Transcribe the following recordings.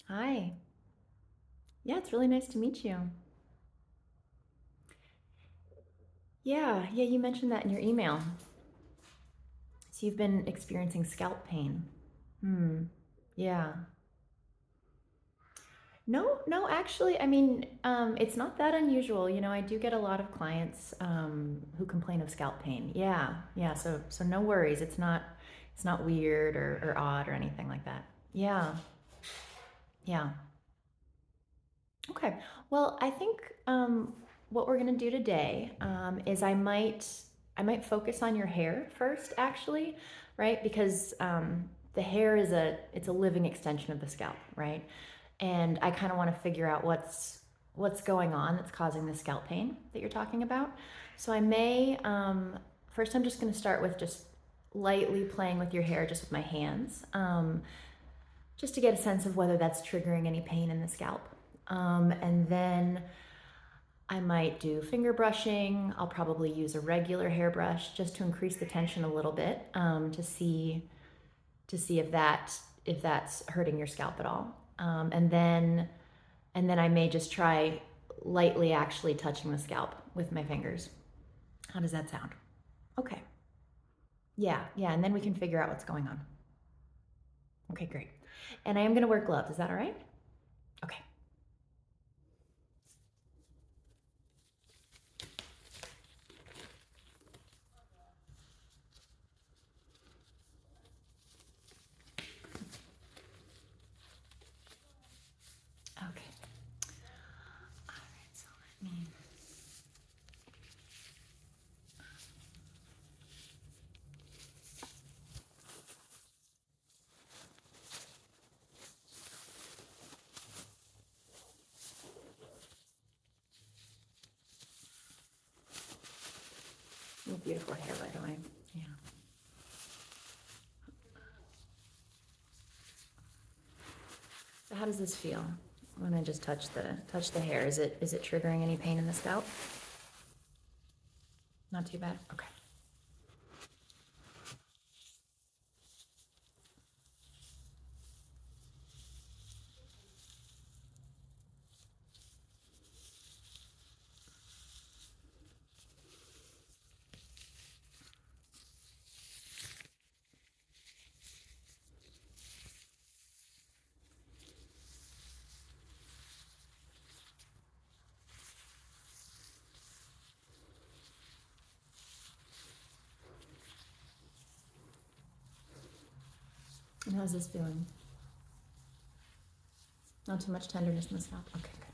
Hi. Yeah, it's really nice to meet you. Yeah, you mentioned that in your email. So you've been experiencing scalp pain. Hmm. Yeah. No, actually, it's not that unusual. I do get a lot of clients who complain of scalp pain. Yeah. So no worries. It's not weird or odd or anything like that. Yeah, yeah. Okay. Well, I think what we're gonna do today is I might focus on your hair first, actually, right? Because the hair it's a living extension of the scalp, right? And I kind of want to figure out what's going on that's causing the scalp pain that you're talking about. So I may first I'm just gonna start with just lightly playing with your hair just with my hands. Just to get a sense of whether that's triggering any pain in the scalp. And then I might do finger brushing. I'll probably use a regular hairbrush just to increase the tension a little bit to see if that's hurting your scalp at all. And then I may just try lightly actually touching the scalp with my fingers. How does that sound? Okay. Yeah, and then we can figure out what's going on. Okay, great. And I am going to wear gloves. Is that all right? Okay. Okay. All right. So let me You have beautiful hair, by the way. Yeah. So how does this feel when I just touch the hair? Is it triggering any pain in the scalp? Not too bad. Okay. And how's this feeling? Not too much tenderness in the scalp. Okay, good.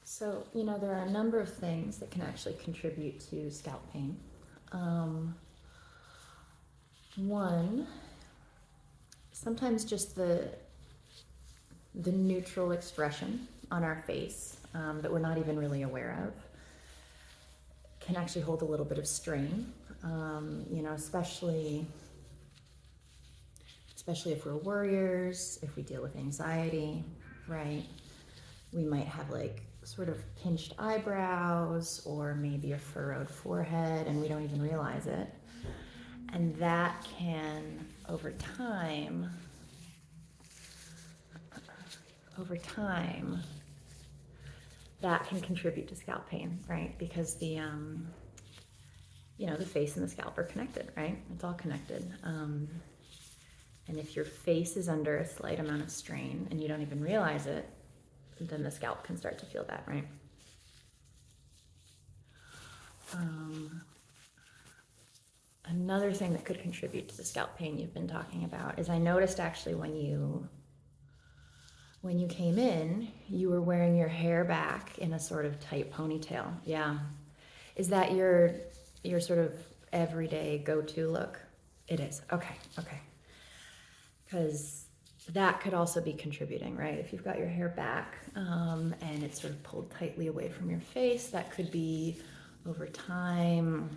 So, there are a number of things that can actually contribute to scalp pain. Um, One, sometimes just the neutral expression on our face that we're not even really aware of can actually hold a little bit of strain. Especially if we're worriers, if we deal with anxiety, right? We might have like sort of pinched eyebrows or maybe a furrowed forehead and we don't even realize it. And that can, over time, that can contribute to scalp pain, right? Because the face and the scalp are connected, right? It's all connected. And if your face is under a slight amount of strain and you don't even realize it, then the scalp can start to feel that, right? Um, Another thing that could contribute to the scalp pain you've been talking about is I noticed actually when you came in, you were wearing your hair back in a sort of tight ponytail. Yeah. Is that your sort of everyday go-to look? It is. Okay. Because that could also be contributing, right? If you've got your hair back and it's sort of pulled tightly away from your face, that could be over time.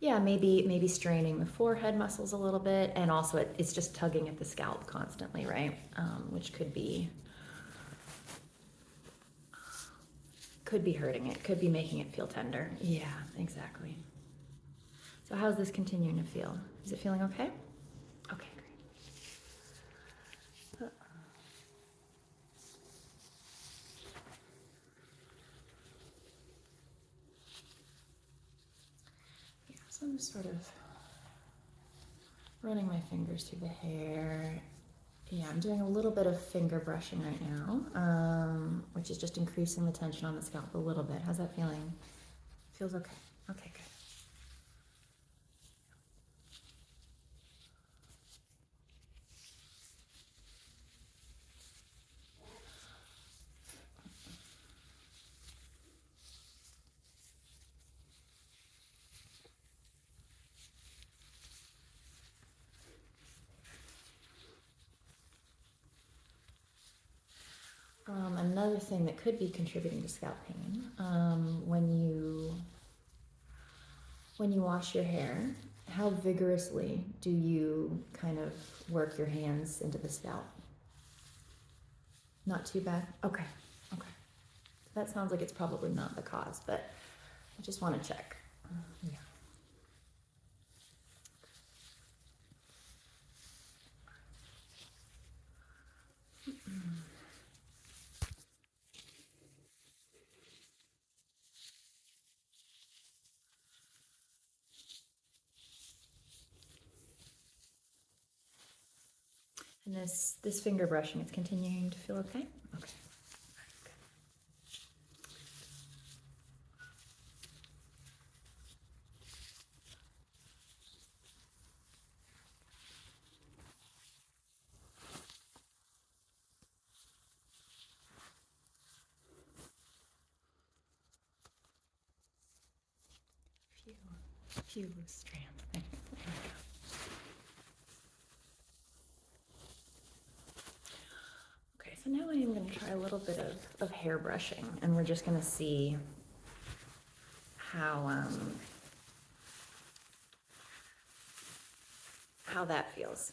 Yeah, maybe straining the forehead muscles a little bit, and also it's just tugging at the scalp constantly, right? Which could be hurting it, could be making it feel tender. Yeah, exactly. So how's this continuing to feel? Is it feeling okay? Okay, great. Yeah, so I'm just sort of running my fingers through the hair. Yeah, I'm doing a little bit of finger brushing right now, which is just increasing the tension on the scalp a little bit. How's that feeling? Feels okay. Okay, good. Another thing that could be contributing to scalp pain, when you wash your hair, how vigorously do you kind of work your hands into the scalp? Not too bad? Okay, okay. That sounds like it's probably not the cause, but I just want to check. Yeah. And this finger brushing, it's continuing to feel okay? Okay. Few strands. Okay, so now I am going to try a little bit of hair brushing, and we're just going to see how that feels.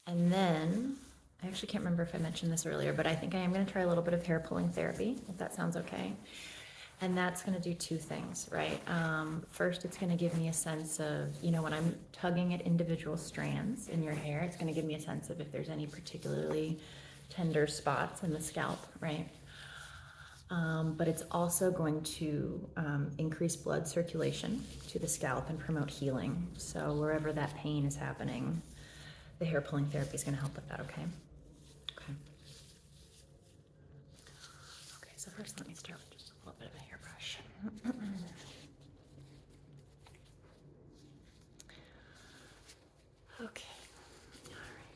And then, I actually can't remember if I mentioned this earlier, but I think I am going to try a little bit of hair pulling therapy, if that sounds okay. And that's going to do two things, right? First, it's going to give me a sense of, when I'm tugging at individual strands in your hair, it's going to give me a sense of if there's any particularly tender spots in the scalp, right? But it's also going to increase blood circulation to the scalp and promote healing. So wherever that pain is happening, the hair pulling therapy is going to help with that, okay? Okay. Okay, so first let me start with just a little bit of a hairbrush. Okay. All right.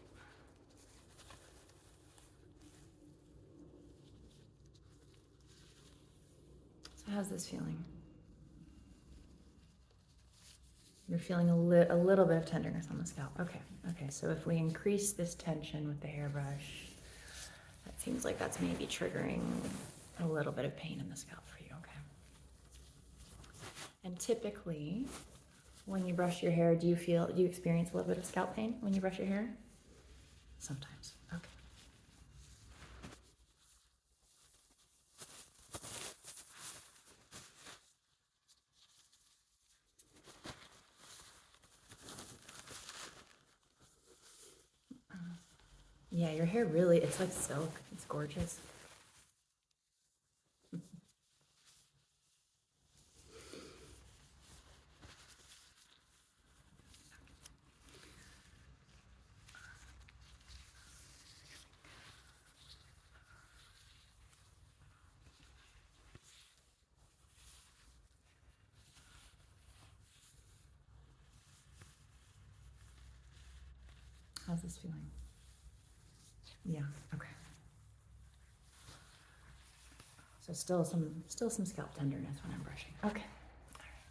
So how's this feeling? You're feeling a little bit of tenderness on the scalp. Okay. Okay. So if we increase this tension with the hairbrush, that seems like that's maybe triggering a little bit of pain in the scalp for you. Okay. And typically, when you brush your hair, do you experience a little bit of scalp pain when you brush your hair? Sometimes. Okay. Yeah, your hair really, it's like silk. It's gorgeous. How's this feeling? Yeah, okay. So still some scalp tenderness when I'm brushing. Okay. All right.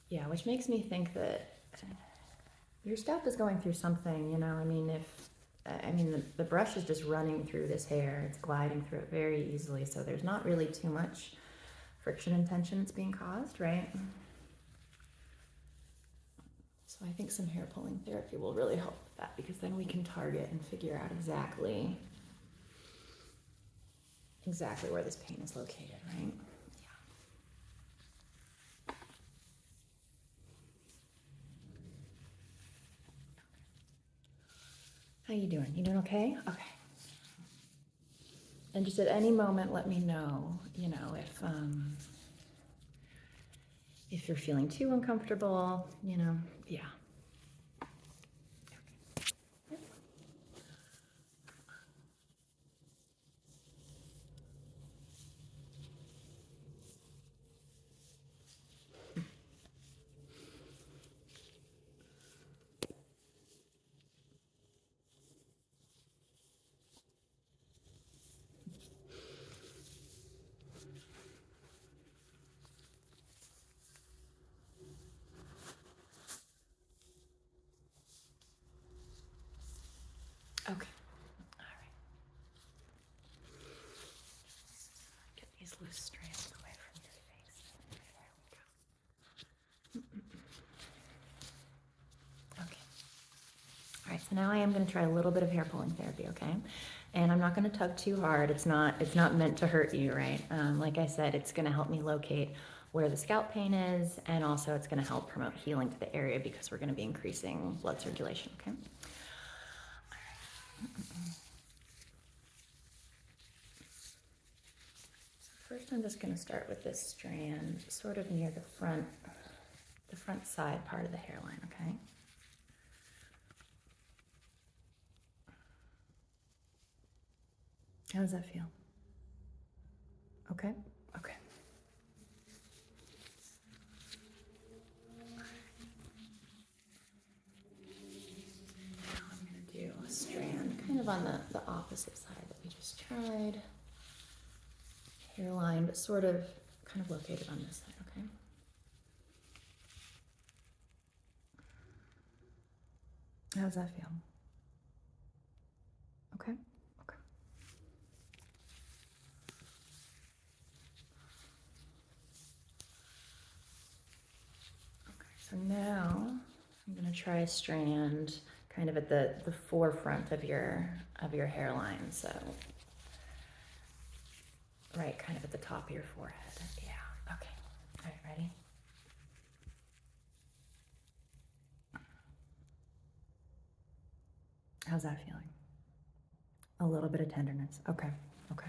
Yeah, which makes me think that your scalp is going through something, I mean, the brush is just running through this hair. It's gliding through it very easily, so there's not really too much friction and tension that's being caused, right? So I think some hair pulling therapy will really help with that, because then we can target and figure out exactly where this pain is located, right? How you doing? You doing okay? Okay. And just at any moment, let me know, if you're feeling too uncomfortable, yeah. Okay. All right. Get these loose strands away from your face. There we go. Okay. All right, so now I am going to try a little bit of hair pulling therapy, okay? And I'm not going to tug too hard. It's not meant to hurt you, right? Like I said, it's going to help me locate where the scalp pain is, and also it's going to help promote healing to the area because we're going to be increasing blood circulation, okay? First, I'm just going to start with this strand sort of near the front side part of the hairline, okay? How does that feel? Okay? Okay. Now I'm going to do a strand kind of on the opposite side that we just tried. Hairline, but sort of kind of located on this side, okay? How does that feel? Okay? Okay. Okay, so now I'm gonna try a strand kind of at the forefront of your hairline, so right kind of at the top of your forehead. Yeah, okay. All right, ready? How's that feeling? A little bit of tenderness. Okay, okay.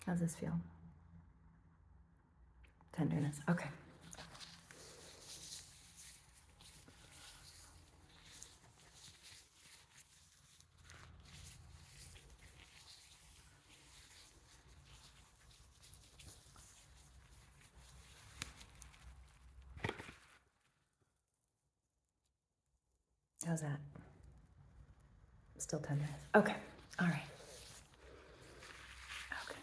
How's this feel? Tenderness. Okay. How's that? Still tenderness. Okay. All right. Okay.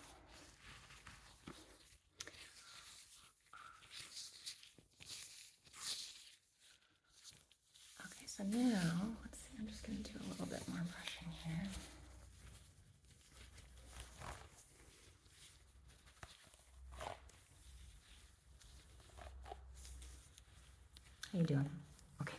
Okay, so now, let's see, I'm just going to do a little bit more brushing here. How you doing? Okay.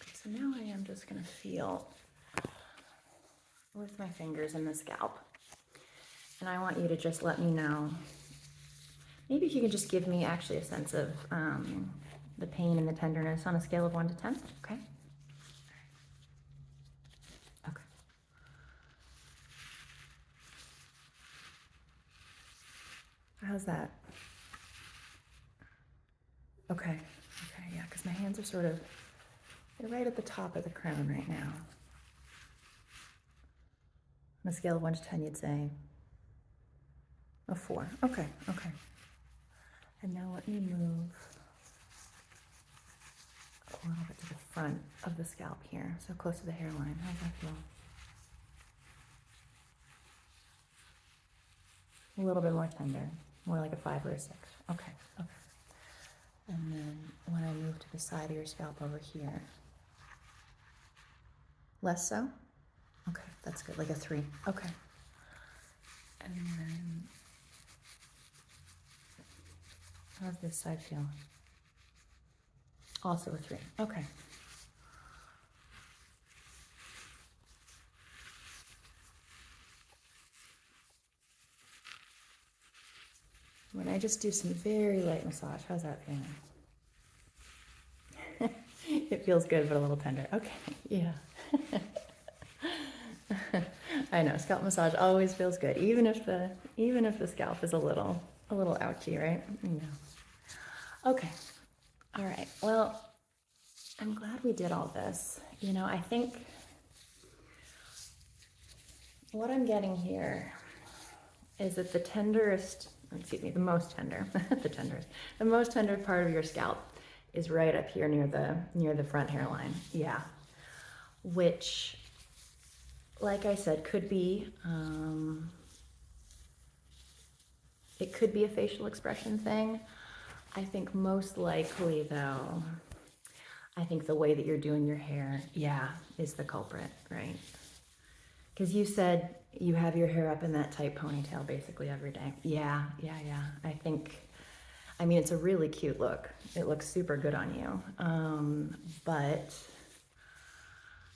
Okay, so now I am just going to feel with my fingers in the scalp. And I want you to just let me know. Maybe if you can just give me actually a sense of the pain and the tenderness on a scale of 1 to 10, okay? Okay. How's that? Okay, okay, yeah, because my hands are sort of, they're right at the top of the crown right now. On a scale of 1 to 10, you'd say a 4. Okay, okay. And now let me move a little bit to the front of the scalp here, so close to the hairline. How's that feel? A little bit more tender, more like a 5 or a 6. Okay, okay. And then when I move to the side of your scalp over here, Less so? Okay, that's good, like a 3. Okay. And then, how does this side feel? Also a 3. Okay. When I just do some very light massage, how's that feeling? It feels good, but a little tender. Okay, yeah. I know, scalp massage always feels good, even if the scalp is a little ouchy, right? Yeah. Okay. All right. Well, I'm glad we did all this. You know, I think what I'm getting here is that the most tender, the most tender part of your scalp is right up here near the front hairline. Yeah. Which, like I said, could be, it could be a facial expression thing. I think most likely though, I think the way that you're doing your hair, yeah, is the culprit, right? Because you said you have your hair up in that tight ponytail basically every day. Yeah. I mean, it's a really cute look. It looks super good on you. But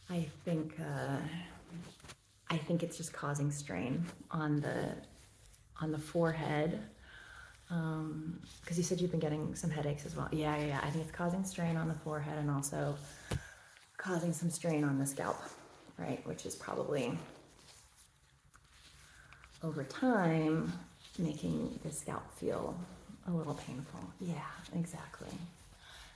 I think it's just causing strain on the forehead. Because you said you've been getting some headaches as well. Yeah. I think it's causing strain on the forehead and also causing some strain on the scalp, right? Which is probably over time making the scalp feel a little painful. Yeah, exactly.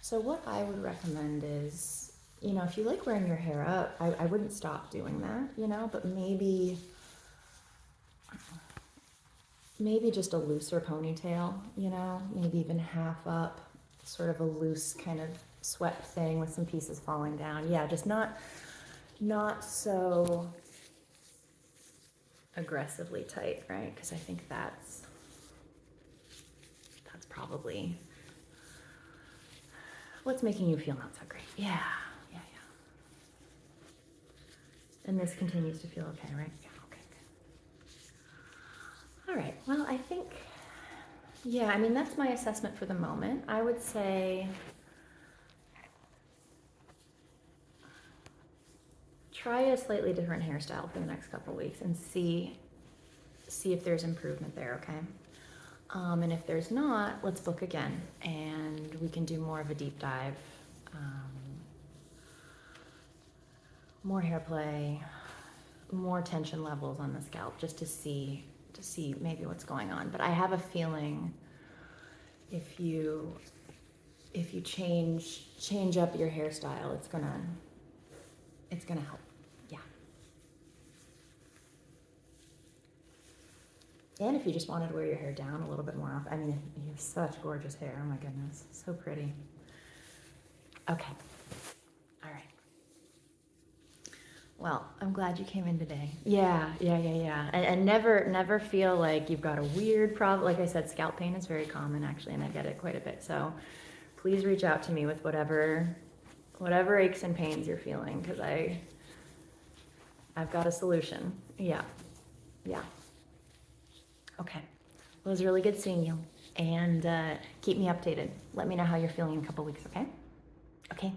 So what I would recommend is, you know, if you like wearing your hair up, I wouldn't stop doing that, you know, but maybe just a looser ponytail, you know, maybe even half up, sort of a loose kind of swept thing with some pieces falling down. Yeah, just not so aggressively tight, right? Because I think that's probably what's making you feel not so great. Yeah. And this continues to feel okay, right? Yeah, okay, good. All right, well, I think, yeah, I mean, that's my assessment for the moment. I would say try a slightly different hairstyle for the next couple weeks and see if there's improvement there, okay? And if there's not, let's book again and we can do more of a deep dive, more hair play, more tension levels on the scalp, just to see maybe what's going on. But I have a feeling if you change up your hairstyle, it's gonna help. Yeah. And if you just wanted to wear your hair down a little bit more often, I mean, you have such gorgeous hair. Oh my goodness, so pretty. Okay. All right. Well, I'm glad you came in today. Yeah. And never feel like you've got a weird problem. Like I said, scalp pain is very common actually, and I get it quite a bit. So please reach out to me with whatever aches and pains you're feeling, because I've got a solution. Yeah. Okay. Well, it was really good seeing you. And keep me updated. Let me know how you're feeling in a couple weeks, okay? Okay.